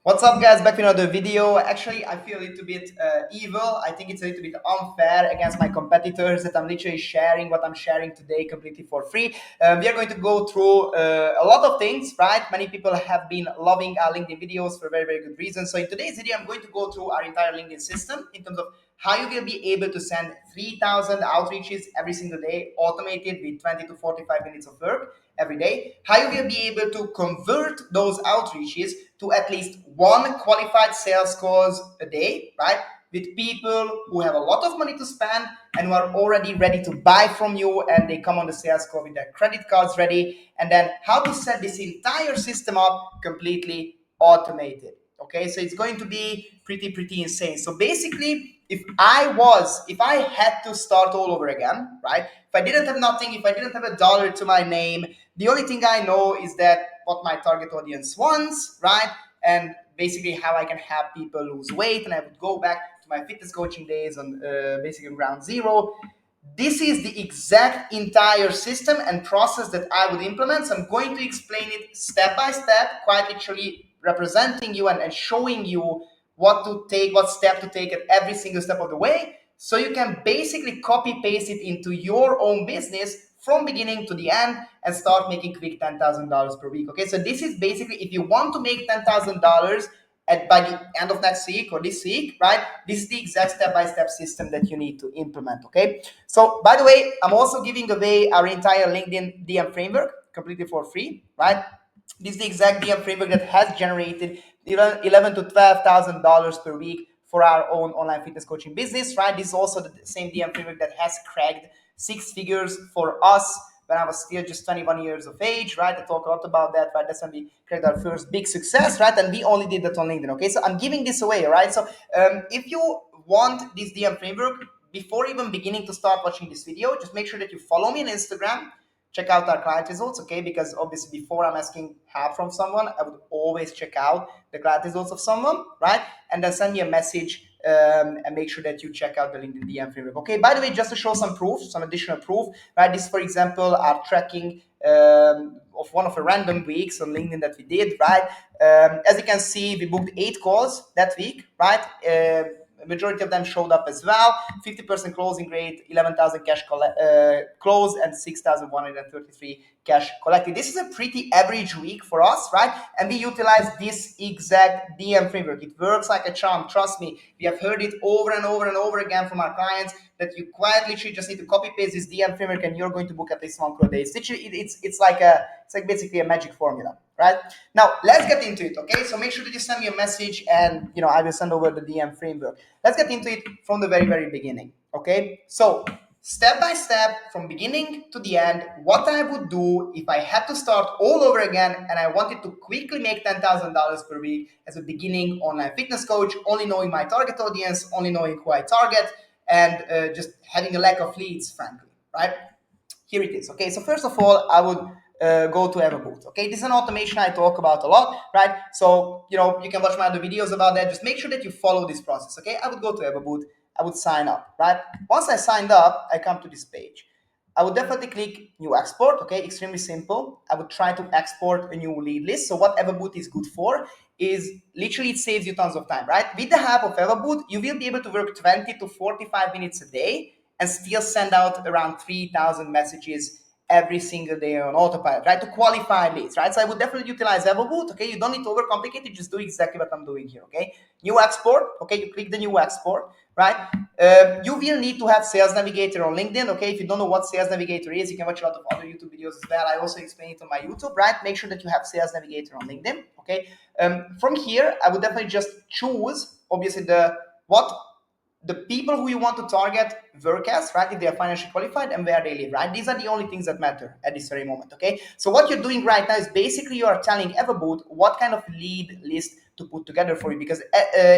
What's up, guys? Back with another video. Actually, I feel a little bit evil. I think it's a little bit unfair against my competitors that I'm literally sharing what I'm sharing today completely for free. We are going to go through a lot of things, right? Many people have been loving our LinkedIn videos for very, very good reasons. So in today's video, I'm going to go through our entire LinkedIn system in terms of how you will be able to send 3,000 outreaches every single day, automated with 20 to 45 minutes of work every day, how you will be able to convert those outreaches to at least one qualified sales calls a day, right? With people who have a lot of money to spend and who are already ready to buy from you, and they come on the sales call with their credit cards ready, and then how to set this entire system up completely automated. Okay, so it's going to be pretty insane. So basically, if I had to start all over again, right? If I didn't have nothing, if I didn't have a dollar to my name, the only thing I know is that what my target audience wants, right? And basically how I can help people lose weight. And I would go back to my fitness coaching days on basically on ground zero. This is the exact entire system and process that I would implement. So I'm going to explain it step by step, quite literally representing you and showing you what to take, what step to take at every single step of the way. So you can basically copy paste it into your own business from beginning to the end and start making quick $10,000 per week. Okay, so this is basically if you want to make $10,000 by the end of next week or this week, right? This is the exact step-by-step system that you need to implement. Okay, so by the way, I'm also giving away our entire LinkedIn DM framework completely for free, right? This is the exact DM framework that has generated $11 to $12,000 per week for our own online fitness coaching business, right? This is also the same DM framework that has cracked six figures for us when I was still just 21 years of age, right? I talk a lot about that, right? That's when we created our first big success, right? And we only did that on LinkedIn, okay? So I'm giving this away, right? So if you want this DM framework, before even beginning to start watching this video, just make sure that you follow me on Instagram, check out our client results, okay? Because obviously before I'm asking help from someone, I would always check out the client results of someone, right? And then send me a message and make sure that you check out the LinkedIn DM framework. Okay, by the way, just to show some proof, some additional proof, right? This, for example, are tracking of one of the random weeks on LinkedIn that we did, right? As you can see, we booked 8 calls that week, right? Majority of them showed up as well. 50% closing rate, 11,000 cash closed, and 6,133 cash collected. This is a pretty average week for us, right? And we utilize this exact DM framework. It works like a charm. Trust me. We have heard it over and over again from our clients that you quite literally just need to copy paste this DM framework and you're going to book at least 1 crore a day. It's like basically a magic formula, right? Now let's get into it. Okay, so make sure that you send me a message and I will send over the DM framework. Let's get into it from the very beginning. Okay, so step by step from beginning to the end, what I would do if I had to start all over again and I wanted to quickly make $10,000 per week as a beginning online fitness coach, only knowing my target audience, only knowing who I target, and just having a lack of leads, frankly, right? Here it is. Okay, so first of all, I would go to EAB Boot. Okay, this is an automation I talk about a lot, right? So you can watch my other videos about that. Just make sure that you follow this process. Okay, I would go to EAB Boot. I would sign up, right? Once I signed up, I come to this page. I would definitely click new export. Okay, extremely simple. I would try to export a new lead list. So what EAB Boot is good for is literally it saves you tons of time, right? With the help of EAB Boot, you will be able to work 20 to 45 minutes a day and still send out around 3,000 messages every single day on autopilot, right? To qualify leads, right? So I would definitely utilize EAB Boot. Okay, you don't need to overcomplicate it. Just do exactly what I'm doing here. Okay, new export. Okay, you click the new export, right? You will need to have Sales Navigator on LinkedIn. Okay, if you don't know what Sales Navigator is, you can watch a lot of other YouTube videos as well. I also explain it on my YouTube, right? Make sure that you have Sales Navigator on LinkedIn. Okay, from here, I would definitely just choose obviously the people who you want to target work as, right? If they are financially qualified and where they live, right? These are the only things that matter at this very moment, okay? So what you're doing right now is basically you are telling EAB Boot what kind of lead list to put together for you, because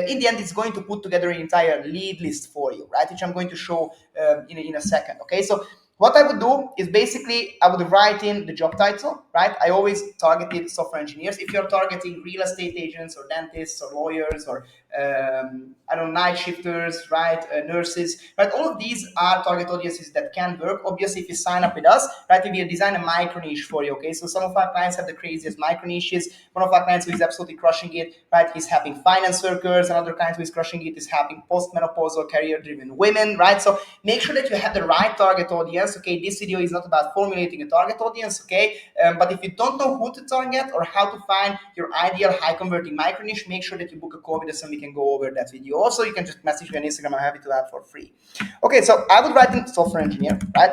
in the end, it's going to put together an entire lead list for you, right? Which I'm going to show in a second, okay? So what I would do is basically I would write in the job title, right? I always targeted software engineers. If you're targeting real estate agents or dentists or lawyers or I don't know, night shifters, right, nurses, right? All of these are target audiences that can work. Obviously, if you sign up with us, right, we will design a micro niche for you, okay? So some of our clients have the craziest micro niches. One of our clients who is absolutely crushing it, right, he's helping finance workers. Another client who is crushing it is helping postmenopausal career-driven women, right? So make sure that you have the right target audience, okay? This video is not about formulating a target audience, okay? But if you don't know who to target or how to find your ideal high converting micro niche, make sure that you book a call with us and we can go over that with you. Also, you can just message me on Instagram. I'm happy to help for free. Okay, so I would write in software engineer, right?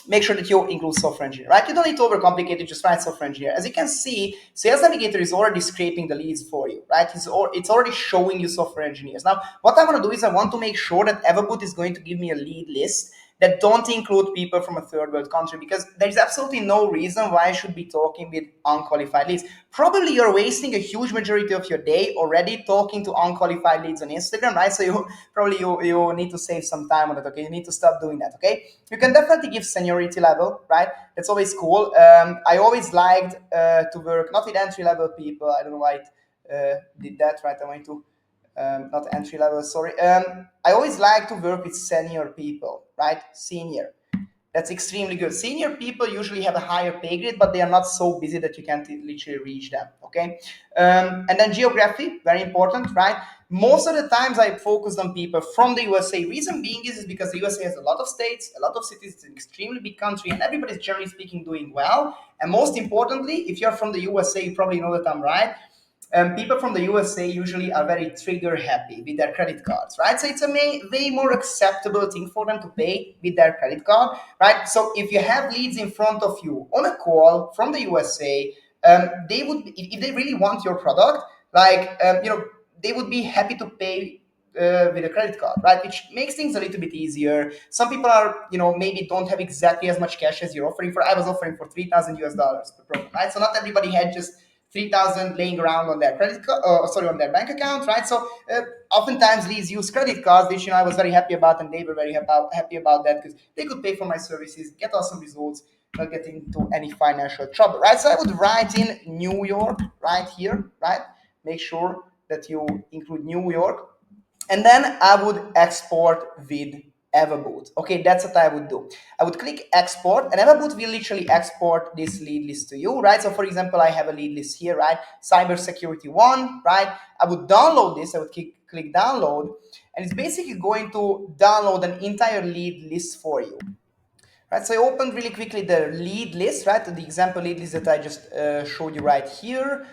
Make sure that you include software engineer, right? You don't need to overcomplicate it, just write software engineer. As you can see, Sales Navigator is already scraping the leads for you, right? It's already showing you software engineers. Now, what I want to do is I want to make sure that EAB Boot is going to give me a lead list that don't include people from a third world country, because there's absolutely no reason why I should be talking with unqualified leads. Probably you're wasting a huge majority of your day already talking to unqualified leads on Instagram, right? So you need to save some time on that, okay? You need to stop doing that, okay? You can definitely give seniority level, right? That's always cool. I always liked to work not with entry level people. I don't know why it did that, right? I went to not entry level, sorry. I always like to work with senior people, right? Senior. That's extremely good. Senior people usually have a higher pay grade, but they are not so busy that you can't literally reach them, okay? And then geography, very important, right? Most of the times I focused on people from the USA. Reason being is because the USA has a lot of states, a lot of cities. It's an extremely big country, and everybody's generally speaking doing well. And most importantly, if you're from the USA, you probably know that I'm right. People from the USA usually are very trigger happy with their credit cards, right? So it's a way more acceptable thing for them to pay with their credit card, right? So if you have leads in front of you on a call from the USA, they would, if they really want your product, like, they would be happy to pay with a credit card, right? Which makes things a little bit easier. Some people are, maybe don't have exactly as much cash as you're offering for. I was offering for 3,000 US dollars per program, right? So not everybody had just 3,000 laying around on their on their bank account, right? So oftentimes leads use credit cards, which I was very happy about, and they were very happy about that because they could pay for my services, get awesome results, not get into any financial trouble, right? So I would write in New York right here, right? Make sure that you include New York, and then I would export with EAB Boot. Okay, that's what I would do. I would click export, and EAB Boot will literally export this lead list to you, right? So for example, I have a lead list here, right? Cybersecurity 1, right? I would download this. I would click download, and it's basically going to download an entire lead list for you. Right, so I opened really quickly the lead list, right? The example lead list that I just showed you right here.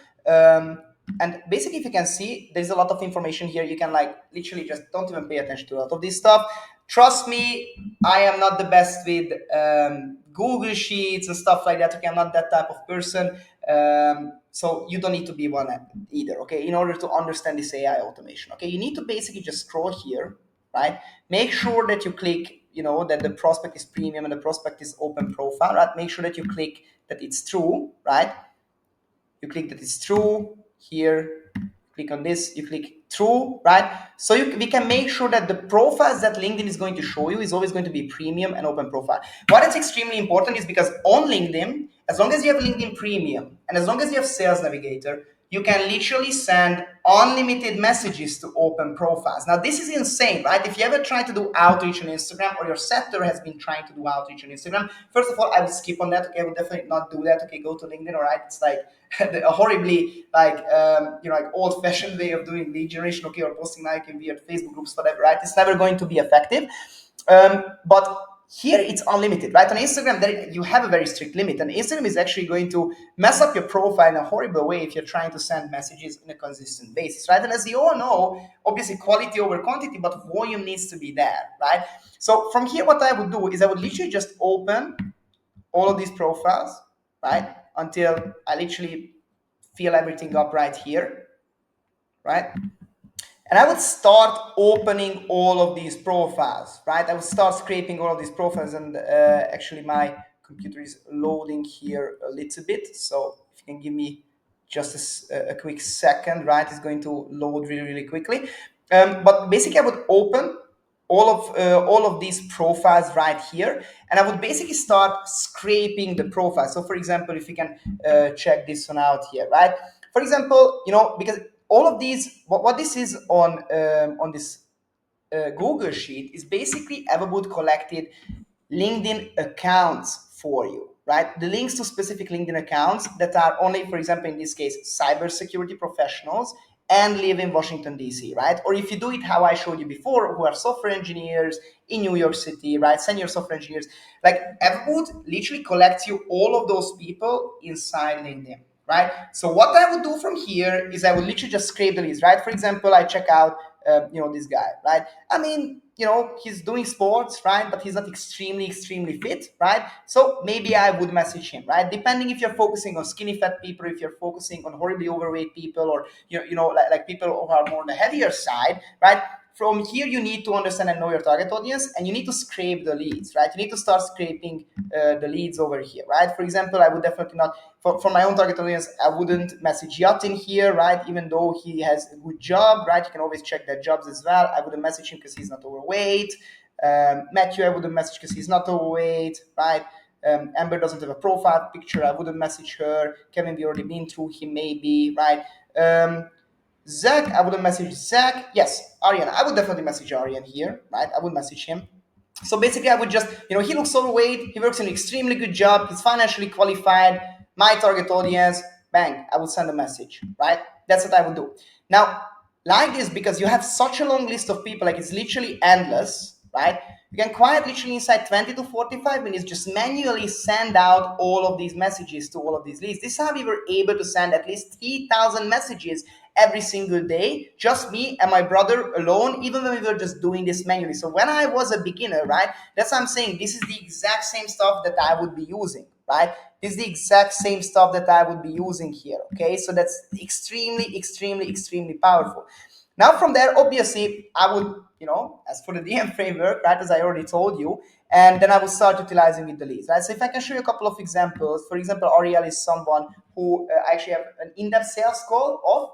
And basically, if you can see, there's a lot of information here. You can literally just don't even pay attention to a lot of this stuff. Trust me, I am not the best with Google Sheets and stuff like that. Okay, I'm not that type of person. So you don't need to be one either, okay? In order to understand this AI automation, okay? You need to basically just scroll here, right? Make sure that you click, that the prospect is premium and the prospect is open profile, right? Make sure that you click that it's true, right? You click that it's true here, click on this, you click true, right? So we can make sure that the profiles that LinkedIn is going to show you is always going to be premium and open profile. Why that's extremely important is because on LinkedIn, as long as you have LinkedIn Premium and as long as you have Sales Navigator, you can literally send unlimited messages to open profiles. Now, this is insane, right? If you ever try to do outreach on Instagram, or your sector has been trying to do outreach on Instagram, first of all, I would skip on that. Okay, I would definitely not do that. Okay, go to LinkedIn, all right? It's like a horribly old-fashioned way of doing lead generation, okay, or posting in weird Facebook groups, whatever, right? It's never going to be effective. But here it's unlimited, right? On Instagram, you have a very strict limit, and Instagram is actually going to mess up your profile in a horrible way if you're trying to send messages on a consistent basis, right? And as you all know, obviously quality over quantity, but volume needs to be there, right? So from here, what I would do is I would literally just open all of these profiles, right? Until I literally fill everything up right here, right? And I would start opening all of these profiles, right? I would start scraping all of these profiles, and actually my computer is loading here a little bit. So if you can give me just a quick second, right? It's going to load really, really quickly. But basically I would open all of these profiles right here, and I would basically start scraping the profile. So for example, if you can check this one out here, right? For example, because all of these, what this is on this Google Sheet is basically EAB Boot collected LinkedIn accounts for you, right? The links to specific LinkedIn accounts that are only, for example, in this case, cybersecurity professionals and live in Washington, D.C., right? Or if you do it how I showed you before, who are software engineers in New York City, right? Senior software engineers. Like EAB Boot literally collects you all of those people inside LinkedIn, right? So what I would do from here is I would literally just scrape the leads, right? For example, I check out, this guy, right? I mean, he's doing sports, right? But he's not extremely fit, right? So maybe I would message him, right? Depending if you're focusing on skinny fat people, if you're focusing on horribly overweight people, or like people who are more on the heavier side, right? From here, you need to understand and know your target audience, and you need to scrape the leads, right? You need to start scraping the leads over here, right? For example, I would definitely not, for my own target audience, I wouldn't message Yatin here, right? Even though he has a good job, right? You can always check their jobs as well. I wouldn't message him because he's not overweight. Matthew, I wouldn't message because he's not overweight, right? Amber doesn't have a profile picture. I wouldn't message her. Kevin, we already been through him, maybe, right? Zach, I wouldn't message Zach. Yes, Aryan, I would definitely message Aryan here, right? I would message him. So basically, I would just, he looks overweight, he works in an extremely good job, he's financially qualified, my target audience, bang, I would send a message, right? That's what I would do. Now, like this, because you have such a long list of people, like it's literally endless, right? You can quite literally inside 20 to 45 minutes just manually send out all of these messages to all of these leads. This is how we were able to send at least 3,000 messages every single day, just me and my brother alone, even when we were just doing this manually. So when I was a beginner, right, that's what I'm saying. This is the exact same stuff that I would be using, right? This is the exact same stuff that I would be using here, okay? So that's extremely powerful. Now from there, obviously, I would, as for the DM framework, right, as I already told you, and then I will start utilizing with the leads, right? So if I can show you a couple of examples, for example, Ariel is someone who I actually have an in-depth sales call of,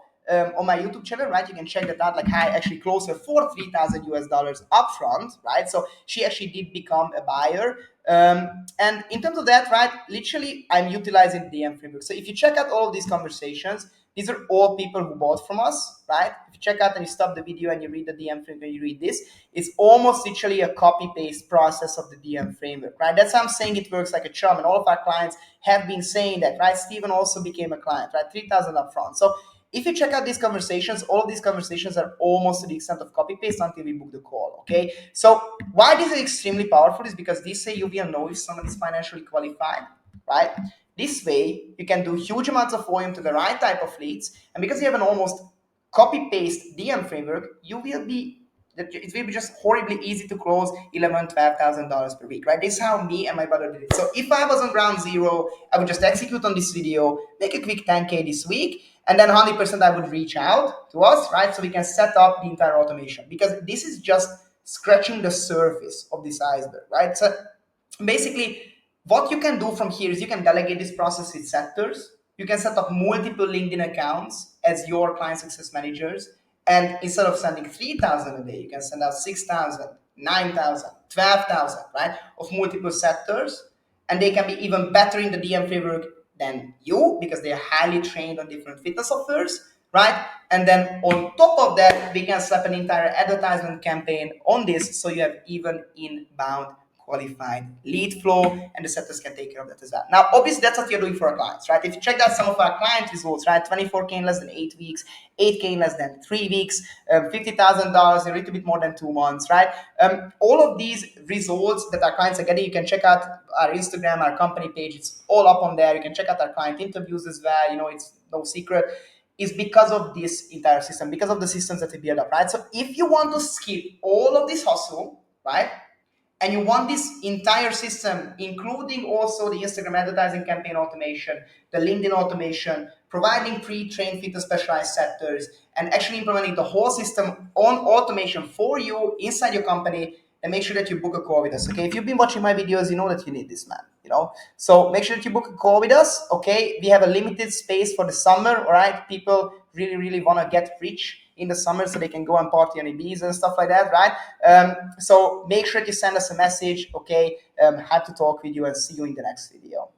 on my YouTube channel, right? You can check that out. Like I actually closed her for $3,000 upfront, right? So she actually did become a buyer. And in terms of that, right, literally I'm utilizing the DM framework. So if you check out all of these conversations, these are all people who bought from us, right? If you check out and you stop the video and you read the DM framework, you read this, it's almost literally a copy-paste process of the DM framework, right? That's how I'm saying it works like a charm. And all of our clients have been saying that, right? Steven also became a client, right? 3,000 upfront. So if you check out these conversations, all of these conversations are almost to the extent of copy paste until we book the call. Okay. So why this is extremely powerful is because this way you will know if someone is financially qualified, right? This way you can do huge amounts of volume to the right type of leads, and because you have an almost copy paste DM framework, it will be just horribly easy to close $11,000-$12,000 per week, right? This is how me and my brother did it. So if I was on ground zero, I would just execute on this video, make a quick 10K this week, and then 100% I would reach out to us, right? So we can set up the entire automation, because this is just scratching the surface of this iceberg, right? So basically, what you can do from here is you can delegate this process with sectors. You can set up multiple LinkedIn accounts as your client success managers. And instead of sending 3,000 a day, you can send out 6,000, 9,000, 12,000, right? Of multiple sectors. And they can be even better in the DM framework than you, because they are highly trained on different fitness softwares, right? And then on top of that, we can slap an entire advertisement campaign on this, so you have even inbound qualified lead flow, and the setters can take care of that as well. Now, obviously, that's what you're doing for our clients, right? If you check out some of our client results, right, 24K in less than 8 weeks, 8K in less than 3 weeks, $50,000 in a little bit more than 2 months, right? All of these results that our clients are getting, you can check out our Instagram, our company page. It's all up on there. You can check out our client interviews as well. It's no secret. Is because of this entire system, because of the systems that we build up, right? So if you want to skip all of this hustle, right, and you want this entire system, including also the Instagram advertising campaign automation, the LinkedIn automation, providing pre-trained fitness specialized sectors, and actually implementing the whole system on automation for you inside your company, then make sure that you book a call with us, okay? If you've been watching my videos, you know that you need this, man, So make sure that you book a call with us, okay? We have a limited space for the summer, all right? People really want to get rich in the summer so they can go and party on Ibiza and stuff like that, right? So make sure to send us a message, okay? Happy to talk with you, and see you in the next video.